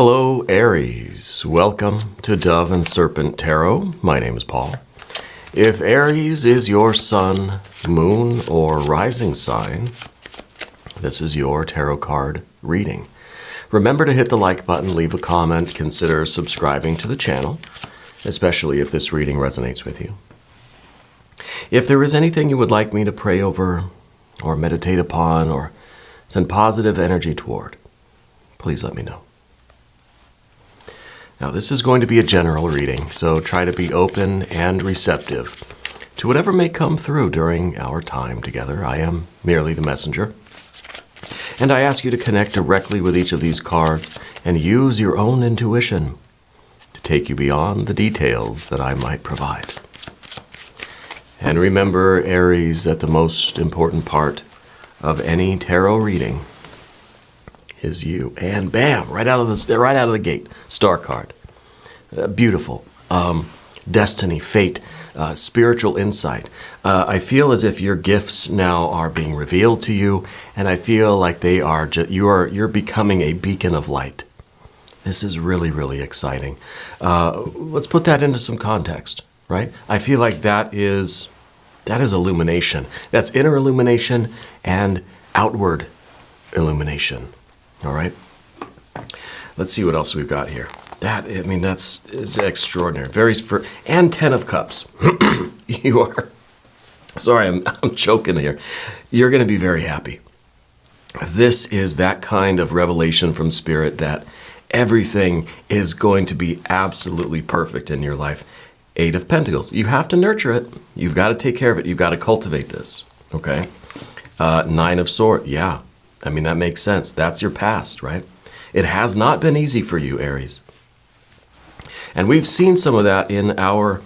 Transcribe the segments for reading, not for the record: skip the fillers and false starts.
Hello, Aries. Welcome to Dove and Serpent Tarot. My name is Paul. If Aries is your sun, moon, or rising sign, this is your tarot card reading. Remember to hit the like button, leave a comment, consider subscribing to the channel, especially if this reading resonates with you. If there is anything you would like me to pray over, or meditate upon, or send positive energy toward, please let me know. Now, this is going to be a general reading, so try to be open and receptive to whatever may come through during our time together. I am merely the messenger. And I ask you to connect directly with each of these cards and use your own intuition to take you beyond the details that I might provide. And remember, Aries, that the most important part of any tarot reading is you. And bam, right out of the gate, star card. Beautiful. Destiny, fate, spiritual insight. I feel as if your gifts now are being revealed to you, and I feel like they are you're becoming a beacon of light. This is really, really exciting. Let's put that into some context, right? I feel like that is illumination. That's inner illumination and outward illumination. All right, let's see what else we've got here. That's extraordinary. And 10 of Cups. You are, sorry, I'm choking here. You're going to be very happy. This is that kind of revelation from Spirit that everything is going to be absolutely perfect in your life. 8 of Pentacles. You have to nurture it. You've got to take care of it. You've got to cultivate this. Okay. 9 of Swords. Yeah. I mean, that makes sense. That's your past, right? It has not been easy for you, Aries. And we've seen some of that in our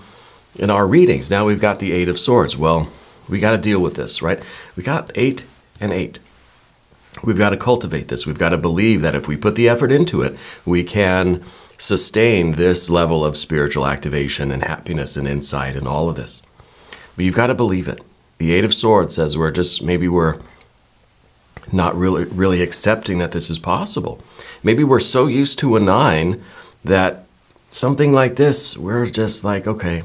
readings. Now we've got the 8 of Swords. Well, we got to deal with this, right? We got 8 and 8. We've got to cultivate this. We've got to believe that if we put the effort into it, we can sustain this level of spiritual activation and happiness and insight and all of this. But you've got to believe it. The 8 of Swords says maybe we're not really accepting that this is possible. Maybe we're so used to a 9 that something like this, we're just like, okay,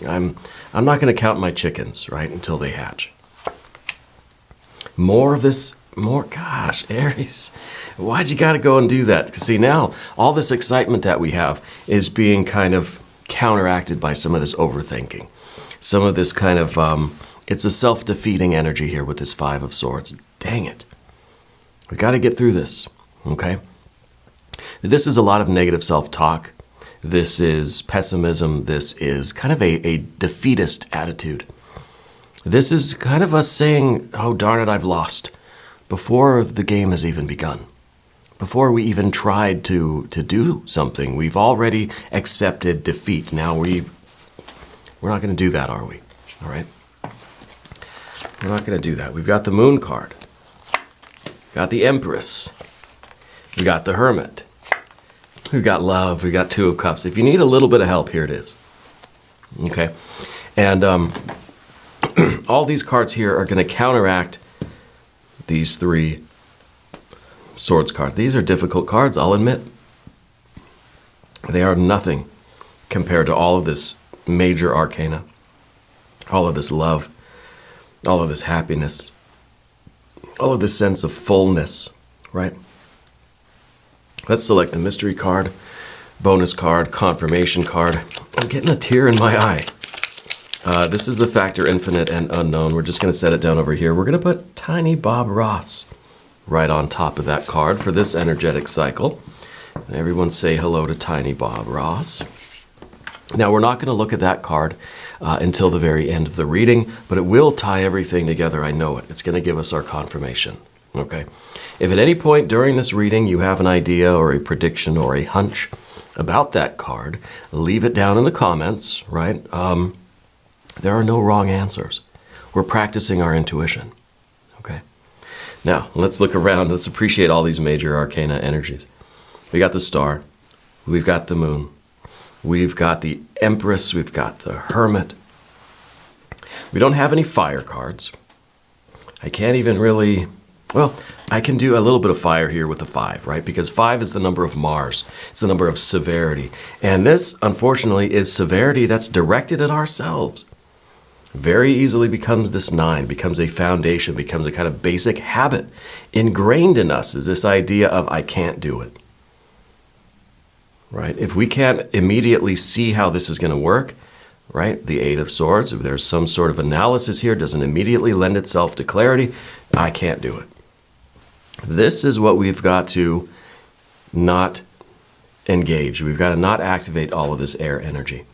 I'm not going to count my chickens, right, until they hatch. More of this, gosh, Aries, why'd you got to go and do that? Because see, now all this excitement that we have is being kind of counteracted by some of this overthinking. Some of this kind of, it's a self-defeating energy here with this 5 of Swords. Dang it. We got to get through this, okay? This is a lot of negative self-talk. This is pessimism. This is kind of a defeatist attitude. This is kind of us saying, oh, darn it, I've lost, before the game has even begun. Before we even tried to do something, we've already accepted defeat. Now we're not going to do that, are we? All right? We're not going to do that. We've got the Moon card. Got the Empress. We got the Hermit. We got Love. We got 2 of Cups. If you need a little bit of help, here it is. Okay. And all these cards here are going to counteract these 3 Swords cards. These are difficult cards, I'll admit. They are nothing compared to all of this major arcana, all of this love, all of this happiness, all of this sense of fullness, right? Let's select the mystery card, bonus card, confirmation card. I'm getting a tear in my eye. This is the factor infinite and unknown. We're just going to set it down over here. We're going to put Tiny Bob Ross right on top of that card for this energetic cycle. Everyone say hello to Tiny Bob Ross. Now, we're not going to look at that card until the very end of the reading, but it will tie everything together. I know it. It's going to give us our confirmation. Okay? If at any point during this reading you have an idea or a prediction or a hunch about that card, leave it down in the comments, right? There are no wrong answers. We're practicing our intuition. Okay? Now, let's look around. Let's appreciate all these major arcana energies. We got the Star. We've got the Moon. We've got the Empress. We've got the Hermit. We don't have any fire cards. I can't even really Well, I can do a little bit of fire here with the 5, right? Because 5 is the number of Mars. It's the number of severity. And this, unfortunately, is severity that's directed at ourselves. Very easily becomes this 9, becomes a foundation, becomes a kind of basic habit. Ingrained in us is this idea of, I can't do it. Right? If we can't immediately see how this is going to work, right? The 8 of Swords, if there's some sort of analysis here, doesn't immediately lend itself to clarity, I can't do it. This is what we've got to not engage. We've got to not activate all of this air energy.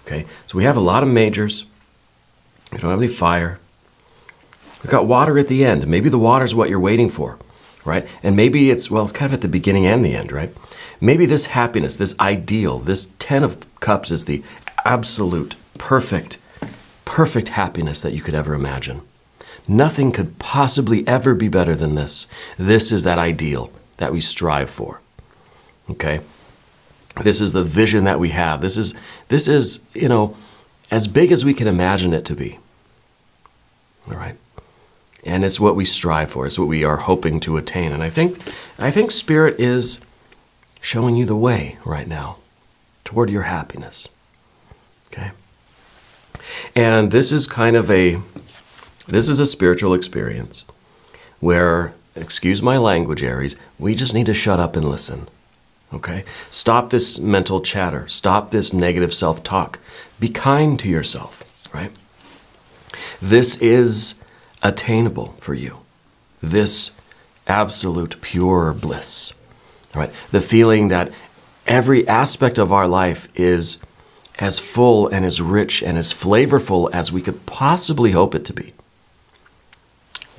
Okay, so we have a lot of majors. We don't have any fire. We've got water at the end. Maybe the water's what you're waiting for, right? And maybe it's kind of at the beginning and the end, right? Maybe this happiness, this ideal, this 10 of Cups is the absolute, perfect happiness that you could ever imagine. Nothing could possibly ever be better than this. This is that ideal that we strive for. Okay? This is the vision that we have. This is, as big as we can imagine it to be. All right? And it's what we strive for. It's what we are hoping to attain. And I think Spirit is showing you the way right now toward your happiness. Okay? And this is a spiritual experience where, excuse my language, Aries, we just need to shut up and listen. Okay? Stop this mental chatter. Stop this negative self-talk. Be kind to yourself, right? This is attainable for you. This absolute pure bliss, right? The feeling that every aspect of our life is as full and as rich and as flavorful as we could possibly hope it to be.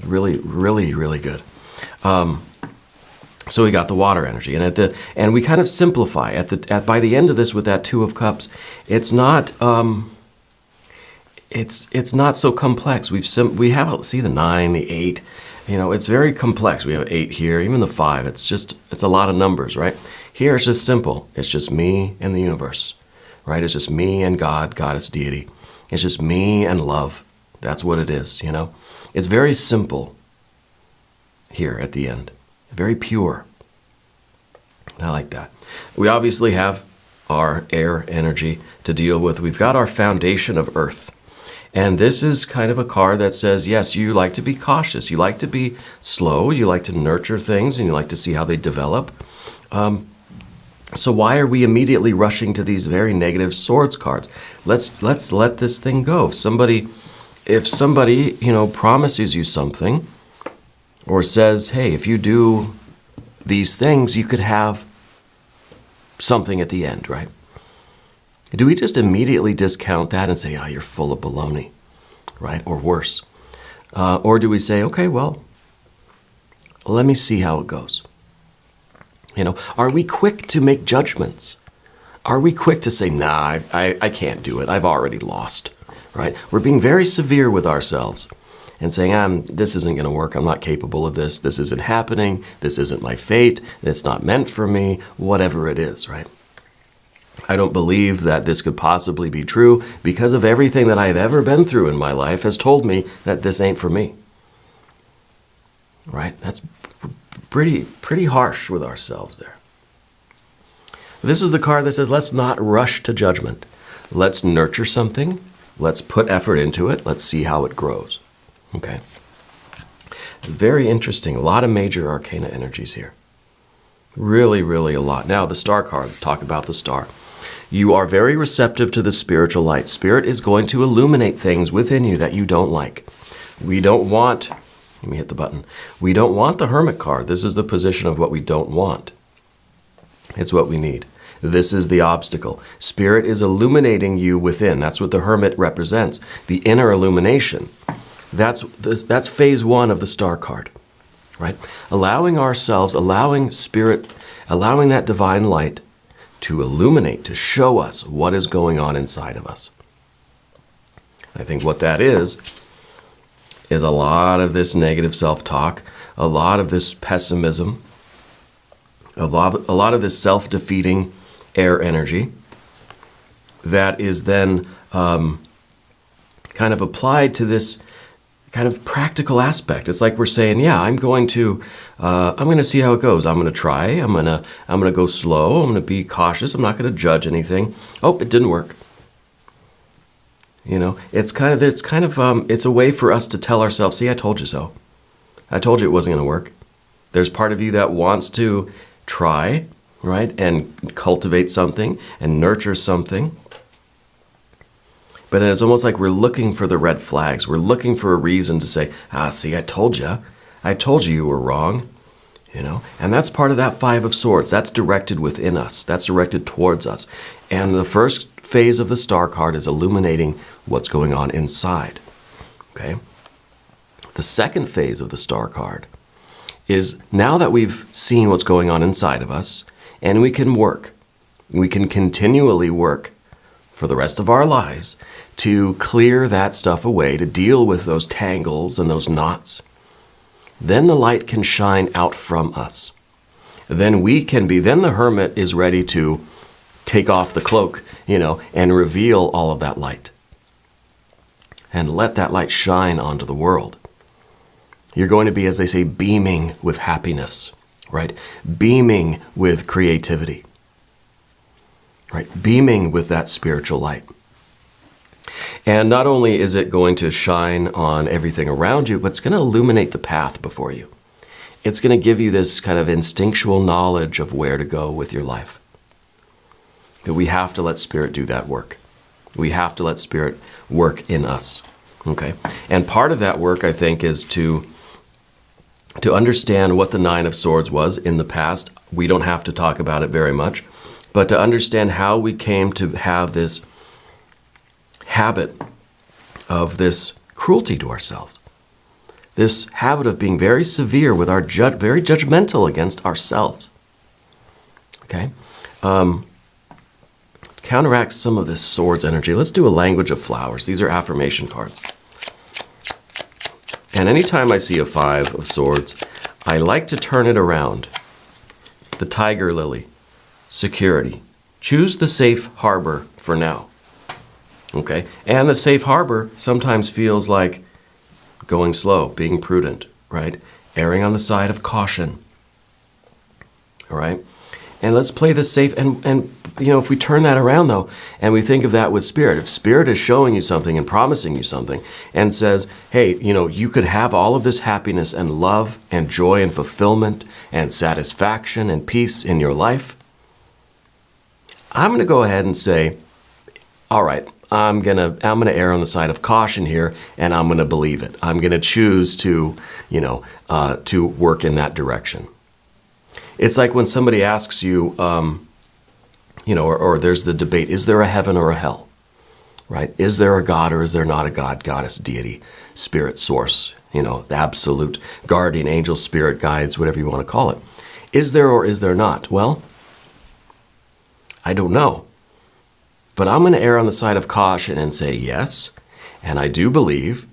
Really, really, really good. So we got the water energy, and we kind of simplify by the end of this with that 2 of Cups. It's not so complex. We have see the 9, the 8. It's very complex. We have 8 here, even the 5. It's a lot of numbers, right? Here it's just simple. It's just me and the universe, right? It's just me and God, goddess, deity. It's just me and love. That's what it is. It's very simple here at the end. Very pure. I like that. We obviously have our air energy to deal with. We've got our foundation of earth. And this is kind of a card that says, yes, you like to be cautious. You like to be slow. You like to nurture things, and you like to see how they develop. So why are we immediately rushing to these very negative Swords cards? Let's let this thing go. If somebody promises you something, or says, hey, if you do these things, you could have something at the end, right? Do we just immediately discount that and say, oh, you're full of baloney, right? Or worse. Or do we say, okay, well, let me see how it goes. Are we quick to make judgments? Are we quick to say, nah, I can't do it. I've already lost, right? We're being very severe with ourselves and saying, this isn't going to work. I'm not capable of this. This isn't happening. This isn't my fate. It's not meant for me, whatever it is, right? I don't believe that this could possibly be true because of everything that I've ever been through in my life has told me that this ain't for me, right? That's pretty harsh with ourselves there. This is the card that says, let's not rush to judgment. Let's nurture something. Let's put effort into it. Let's see how it grows. Okay. Very interesting. A lot of major arcana energies here. Really, really a lot. Now, the star card. Talk about the star. You are very receptive to the spiritual light. Spirit is going to illuminate things within you that you don't like. We don't want, let me hit the button. We don't want the Hermit card. This is the position of what we don't want. It's what we need. This is the obstacle. Spirit is illuminating you within. That's what the Hermit represents. The inner illumination. That's phase 1 of the star card, right? Allowing ourselves, allowing Spirit, allowing that divine light to illuminate, to show us what is going on inside of us. I think what that is a lot of this negative self-talk, a lot of this pessimism, a lot of this self-defeating air energy that is then kind of applied to this kind of practical aspect. It's like we're saying, yeah, I'm going to see how it goes. I'm going to try. I'm going to go slow. I'm going to be cautious. I'm not going to judge anything. Oh, it didn't work. You know, it's a way for us to tell ourselves, see, I told you so. I told you it wasn't going to work. There's part of you that wants to try, right, and cultivate something and nurture something. But it's almost like we're looking for the red flags. We're looking for a reason to say, see, I told you. I told you were wrong. You know, and that's part of that Five of Swords. That's directed within us. That's directed towards us. And the first phase of the Star card is illuminating what's going on inside. Okay? The second phase of the Star card is now that we've seen what's going on inside of us, and we can continually work for the rest of our lives to clear that stuff away, to deal with those tangles and those knots. Then the light can shine out from us. Then the hermit is ready to take off the cloak, you know, and reveal all of that light. And let that light shine onto the world. You're going to be, as they say, beaming with happiness, right? Beaming with creativity, right? Beaming with that spiritual light. And not only is it going to shine on everything around you, but it's going to illuminate the path before you. It's going to give you this kind of instinctual knowledge of where to go with your life. But we have to let Spirit do that work. We have to let Spirit work in us, okay? And part of that work, I think, is to understand what the Nine of Swords was in the past. We don't have to talk about it very much, but to understand how we came to have this habit of this cruelty to ourselves. This habit of being very severe with very judgmental against ourselves. Okay? Counteracts some of this swords energy. Let's do a language of flowers. These are affirmation cards. And anytime I see a Five of Swords, I like to turn it around. The tiger lily, security. Choose the safe harbor for now. Okay? And the safe harbor sometimes feels like going slow, being prudent, right? Erring on the side of caution. All right? And let's play this safe. And you know, if we turn that around, though, and we think of that with Spirit, if Spirit is showing you something and promising you something and says, hey, you know, you could have all of this happiness and love and joy and fulfillment and satisfaction and peace in your life, I'm going to go ahead and say, all right, I'm gonna err on the side of caution here, and I'm going to believe it. I'm going to choose to, you know, to work in that direction. It's like when somebody asks you, you know, or there's the debate, is there a heaven or a hell, right? Is there a God or is there not a God, goddess, deity, spirit, source, you know, the absolute guardian, angel, spirit, guides, whatever you want to call it. Is there or is there not? Well, I don't know. But I'm going to err on the side of caution and say yes, and I do believe,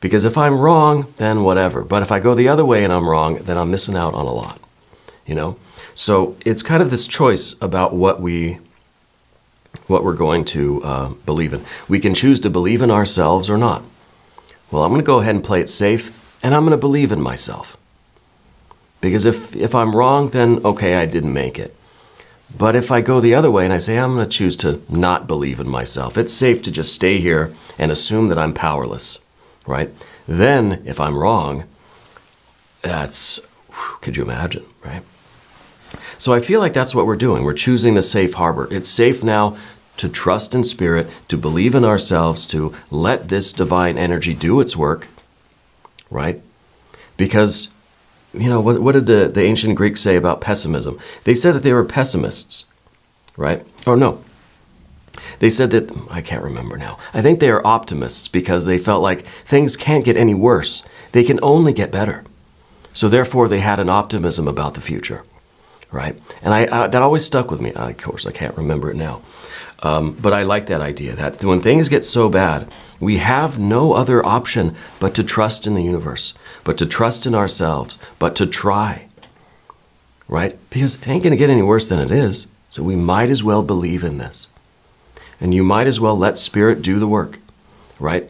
because if I'm wrong, then whatever. But if I go the other way and I'm wrong, then I'm missing out on a lot, you know? So it's kind of this choice about what we're going to believe in. We can choose to believe in ourselves or not. Well, I'm going to go ahead and play it safe, and I'm going to believe in myself. Because if I'm wrong, then okay, I didn't make it. But if I go the other way and I say I'm going to choose to not believe in myself, it's safe to just stay here and assume that I'm powerless, right? Then, if I'm wrong, could you imagine, right? So I feel like that's what we're doing. We're choosing the safe harbor. It's safe now to trust in Spirit, to believe in ourselves, to let this divine energy do its work, right? Because, you know, what did the ancient Greeks say about pessimism? They said that they were pessimists, right? Or no. They said that, I can't remember now. I think they are optimists because they felt like things can't get any worse. They can only get better. So therefore, they had an optimism about the future, right? And that always stuck with me. Of course, I can't remember it now. But I like that idea, that when things get so bad, we have no other option but to trust in the universe, but to trust in ourselves, but to try, right? Because it ain't going to get any worse than it is. So we might as well believe in this. And you might as well let Spirit do the work, right?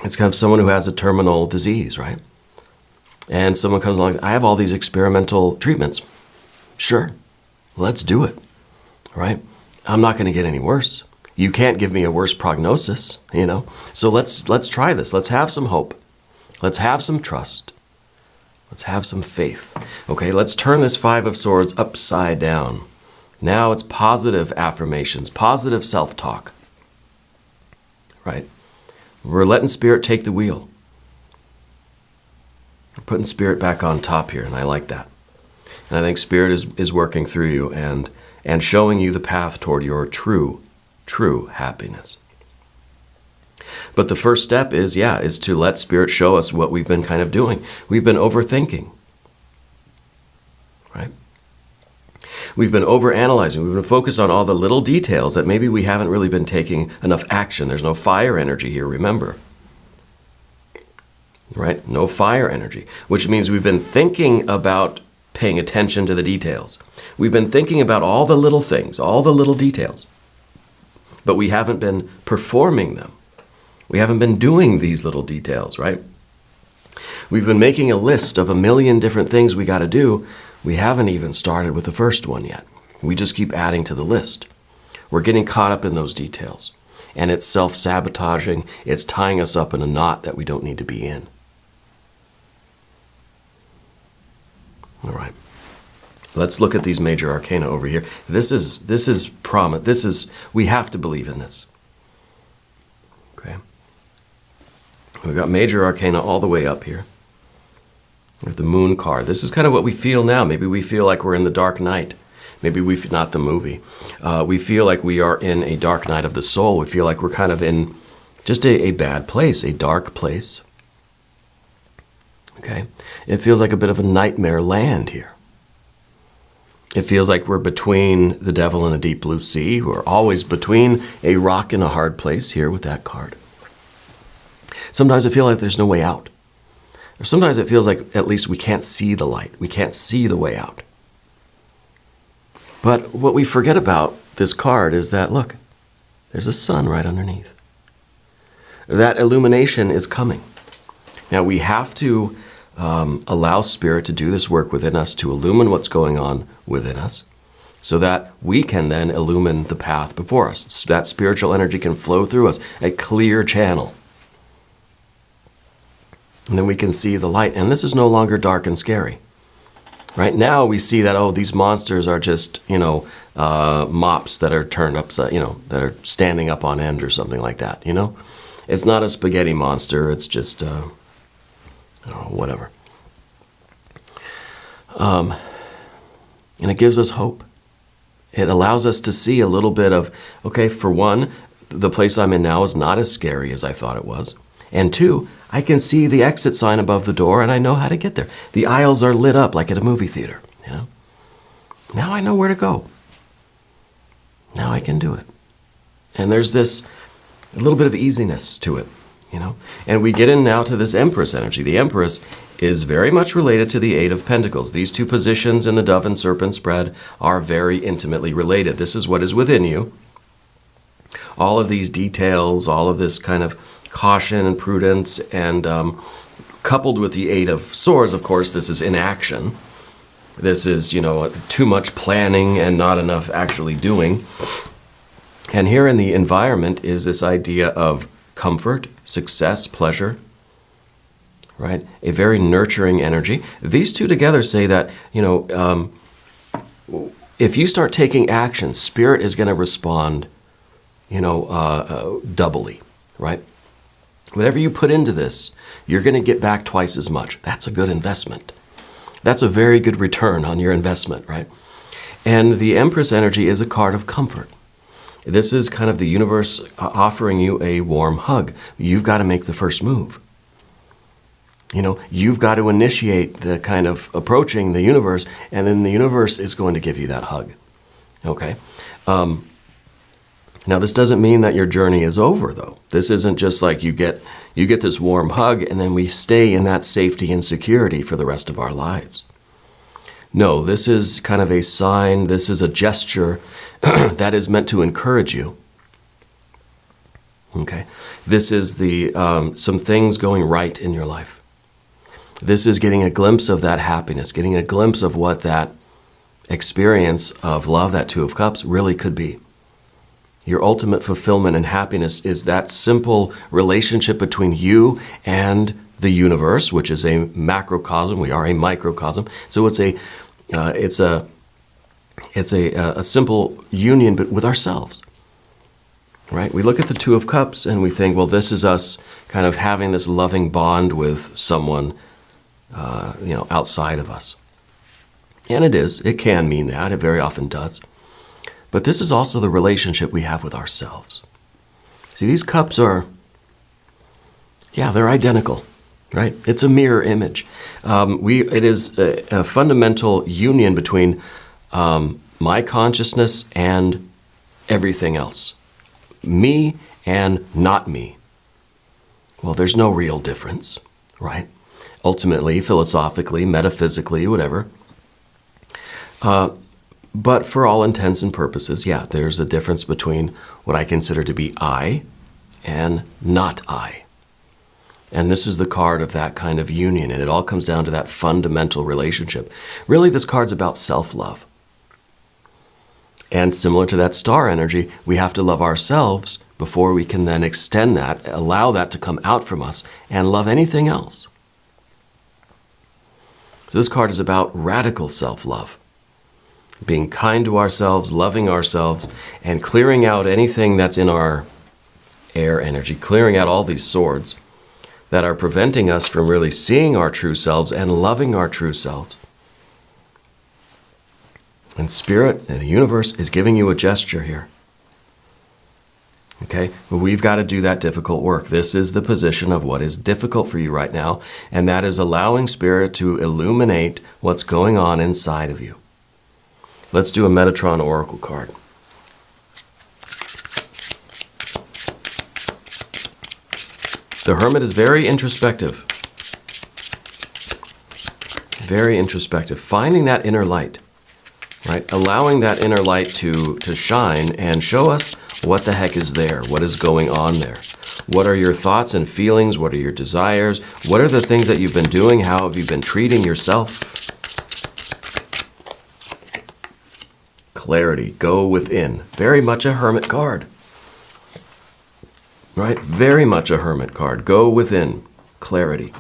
It's kind of someone who has a terminal disease, right? And someone comes along, I have all these experimental treatments. Sure, let's do it, right? I'm not going to get any worse. You can't give me a worse prognosis, you know? So let's try this. Let's have some hope. Let's have some trust. Let's have some faith. Okay, let's turn this Five of Swords upside down. Now it's positive affirmations, positive self-talk, right? We're letting Spirit take the wheel. We're putting Spirit back on top here, and I like that. And I think Spirit is working through you and showing you the path toward your true happiness. But the first step is to let Spirit show us what we've been kind of doing. We've been overthinking, right? We've been overanalyzing. We've been focused on all the little details that maybe we haven't really been taking enough action. There's no fire energy here, remember. Right? No fire energy, which means we've been thinking about paying attention to the details. We've been thinking about all the little things, all the little details, but we haven't been performing them. We haven't been doing these little details, right? We've been making a list of 1,000,000 different things we got to do. We haven't even started with the first one yet. We just keep adding to the list. We're getting caught up in those details, and it's self-sabotaging. It's tying us up in a knot that we don't need to be in. All right. Let's look at these major arcana over here. This is promise. We have to believe in this. Okay. We've got major arcana all the way up here. We have the Moon card. This is kind of what we feel now. Maybe we feel like we're in the dark night. Maybe not the movie. We feel like we are in a dark night of the soul. We feel like we're kind of in just a bad place, a dark place. Okay? It feels like a bit of a nightmare land here. It feels like we're between the devil and a deep blue sea. We're always between a rock and a hard place here with that card. Sometimes I feel like there's no way out. Or sometimes it feels like at least we can't see the light. We can't see the way out. But what we forget about this card is that, look, there's a sun right underneath. That illumination is coming. Now we have to allow Spirit to do this work within us, to illumine what's going on within us, so that we can then illumine the path before us. So that spiritual energy can flow through us, a clear channel. And then we can see the light. And this is no longer dark and scary. Right now we see that, oh, these monsters are just, mops that are turned upside, that are standing up on end or something like that, It's not a spaghetti monster. It's just, whatever. And it gives us hope. It allows us to see a little bit of, okay, for one, the place I'm in now is not as scary as I thought it was. And two, I can see the exit sign above the door and I know how to get there. The aisles are lit up like at a movie theater, Now I know where to go. Now I can do it. And there's a little bit of easiness to it, And we get in now to this Empress energy. The Empress is very much related to the Eight of Pentacles. These two positions in the Dove and Serpent spread are very intimately related. This is what is within you. All of these details, all of this kind of caution and prudence, and coupled with the Eight of Swords, of course, this is inaction. This is, too much planning and not enough actually doing. And here in the environment is this idea of comfort, success, pleasure, right? A very nurturing energy. These two together say that, if you start taking action, Spirit is going to respond, doubly, right? Whatever you put into this, you're going to get back twice as much. That's a good investment. That's a very good return on your investment, right? And the Empress energy is a card of comfort. This is kind of the universe offering you a warm hug. You've got to make the first move. You've got to initiate the kind of approaching the universe, and then the universe is going to give you that hug. Okay? Now, this doesn't mean that your journey is over, though. This isn't just like you get this warm hug, and then we stay in that safety and security for the rest of our lives. No, this is kind of a sign, this is a gesture that is meant to encourage you. Okay, this is the some things going right in your life. This is getting a glimpse of that happiness, getting a glimpse of what that experience of love, that Two of Cups, really could be. Your ultimate fulfillment and happiness is that simple relationship between you and the universe, which is a macrocosm. We are a microcosm, so it's a simple union, but with ourselves. Right? We look at the Two of Cups and we think, well, this is us kind of having this loving bond with someone, outside of us. And it is. It can mean that. It very often does. But this is also the relationship we have with ourselves. See, these cups are, they're identical, right? It's a mirror image. It is a fundamental union between my consciousness and everything else. Me and not me. Well, there's no real difference, right? Ultimately, philosophically, metaphysically, whatever. But for all intents and purposes, there's a difference between what I consider to be I and not I. And this is the card of that kind of union, and it all comes down to that fundamental relationship. Really, this card's about self-love. And similar to that star energy, we have to love ourselves before we can then extend that, allow that to come out from us, and love anything else. So this card is about radical self-love. Being kind to ourselves, loving ourselves, and clearing out anything that's in our air energy, clearing out all these swords that are preventing us from really seeing our true selves and loving our true selves. And Spirit and the universe is giving you a gesture here. Okay? But we've got to do that difficult work. This is the position of what is difficult for you right now, and that is allowing Spirit to illuminate what's going on inside of you. Let's do a Metatron Oracle card. The Hermit is very introspective. Very introspective. Finding that inner light, right? Allowing that inner light to shine and show us what the heck is there, what is going on there. What are your thoughts and feelings? What are your desires? What are the things that you've been doing? How have you been treating yourself? Clarity, go within. Very much a Hermit card. Right? Very much a Hermit card. Go within. Clarity.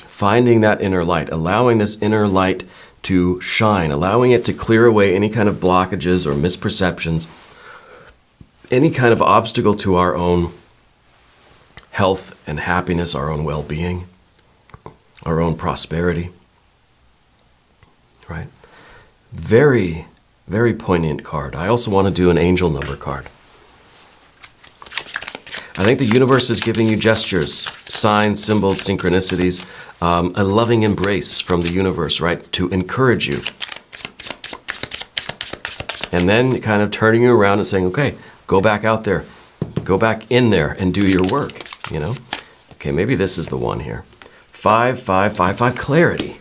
Finding that inner light, allowing this inner light to shine, allowing it to clear away any kind of blockages or misperceptions, any kind of obstacle to our own health and happiness, our own well-being, our own prosperity. Right? Very, very poignant card. I also want to do an angel number card. I think the universe is giving you gestures, signs, symbols, synchronicities, a loving embrace from the universe, right, to encourage you. And then kind of turning you around and saying, okay, go back out there, go back in there and do your work, you know? Okay, maybe this is the one here. 5, 5, 5, 5, clarity.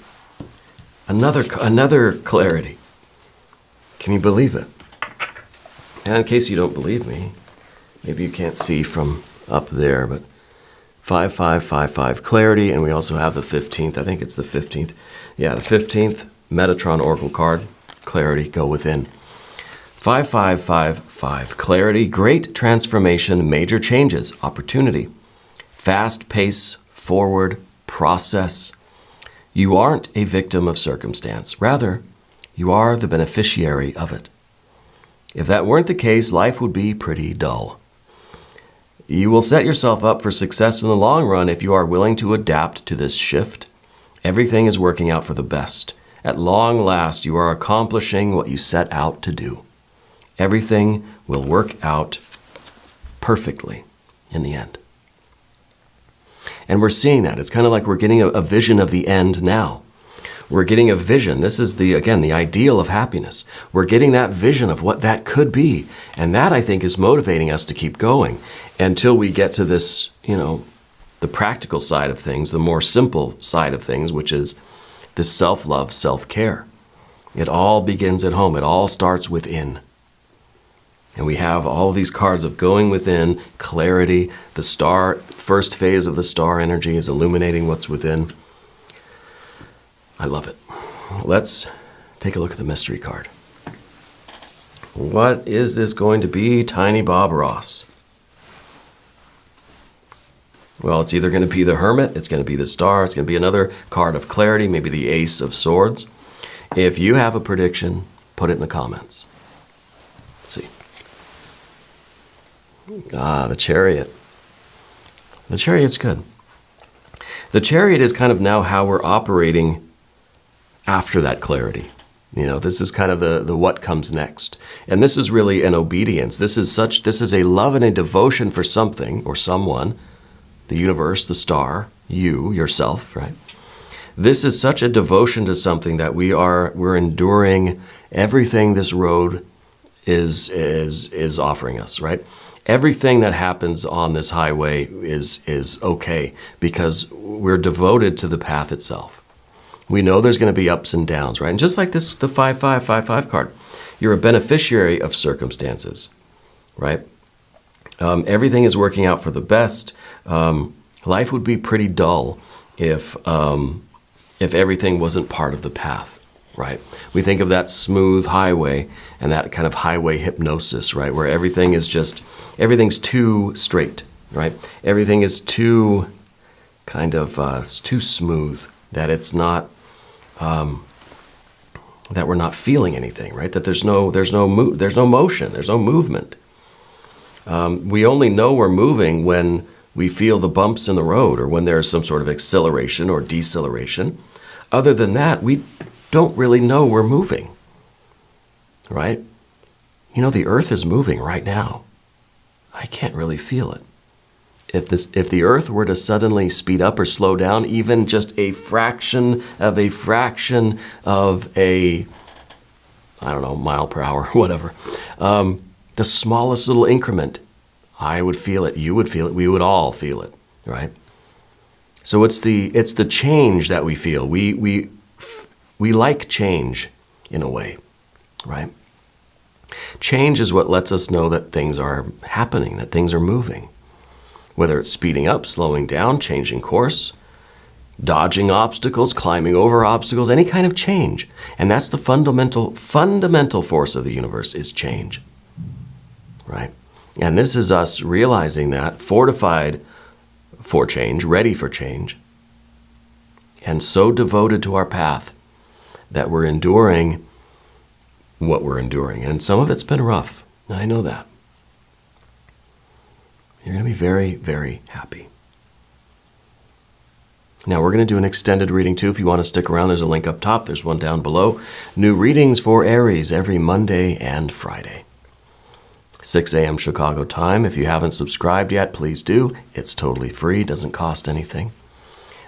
Another clarity. Can you believe it? And in case you don't believe me, maybe you can't see from up there, but 5, 5, 5, 5, clarity, and we also have the 15th. I think it's the 15th. Yeah, the 15th Metatron Oracle card, clarity, go within. 5, 5, 5, 5, clarity, great transformation, major changes, opportunity, fast pace, forward, process. You aren't a victim of circumstance. Rather, you are the beneficiary of it. If that weren't the case, life would be pretty dull. You will set yourself up for success in the long run if you are willing to adapt to this shift. Everything is working out for the best. At long last, you are accomplishing what you set out to do. Everything will work out perfectly in the end. And we're seeing that. It's kind of like we're getting a vision of the end now. We're getting a vision. This is, the ideal of happiness. We're getting that vision of what that could be. And that, I think, is motivating us to keep going until we get to this, the practical side of things, the more simple side of things, which is this self-love, self-care. It all begins at home. It all starts within. And we have all of these cards of going within, clarity. The star, first phase of the star energy is illuminating what's within. I love it. Let's take a look at the mystery card. What is this going to be, Tiny Bob Ross? Well, it's either going to be the Hermit, it's going to be the Star, it's going to be another card of clarity, maybe the Ace of Swords. If you have a prediction, put it in the comments. Let's see. The Chariot. The Chariot's good. The Chariot is kind of now how we're operating after that clarity. You know, this is kind of the what comes next. And this is really an obedience. This is a love and a devotion for something or someone, the universe, the star, you, yourself, right? This is such a devotion to something that we're enduring everything this road is offering us, right? Everything that happens on this highway is okay because we're devoted to the path itself. We know there's going to be ups and downs, right? And just like this, the 5-5-5-5 card, you're a beneficiary of circumstances, right? Everything is working out for the best. Life would be pretty dull if everything wasn't part of the path, right? We think of that smooth highway and that kind of highway hypnosis, right? Where everything's too straight, right? Everything is too kind of it's too smooth, that it's not that we're not feeling anything, right? That there's no motion, there's no movement. We only know we're moving when we feel the bumps in the road or when there's some sort of acceleration or deceleration. Other than that, we don't really know we're moving, right? You know, the earth is moving right now. I can't really feel it. If the earth were to suddenly speed up or slow down, even just a fraction of a I don't know, mile per hour, whatever, the smallest little increment, I would feel it, you would feel it, we would all feel it, right? So it's the change that we feel. We like change in a way, right? Change is what lets us know that things are happening, that things are moving. Whether it's speeding up, slowing down, changing course, dodging obstacles, climbing over obstacles, any kind of change. And that's the fundamental force of the universe is change, right? And this is us realizing that, fortified for change, ready for change, and so devoted to our path that we're enduring what we're enduring. And some of it's been rough, and I know that. You're going to be very, very happy. Now, we're going to do an extended reading, too. If you want to stick around, there's a link up top. There's one down below. New readings for Aries every Monday and Friday. 6 a.m. Chicago time. If you haven't subscribed yet, please do. It's totally free. Doesn't cost anything.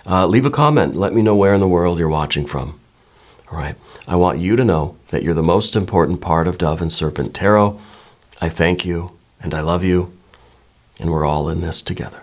Leave a comment. Let me know where in the world you're watching from. All right. I want you to know that you're the most important part of Dove and Serpent Tarot. I thank you, and I love you. And we're all in this together.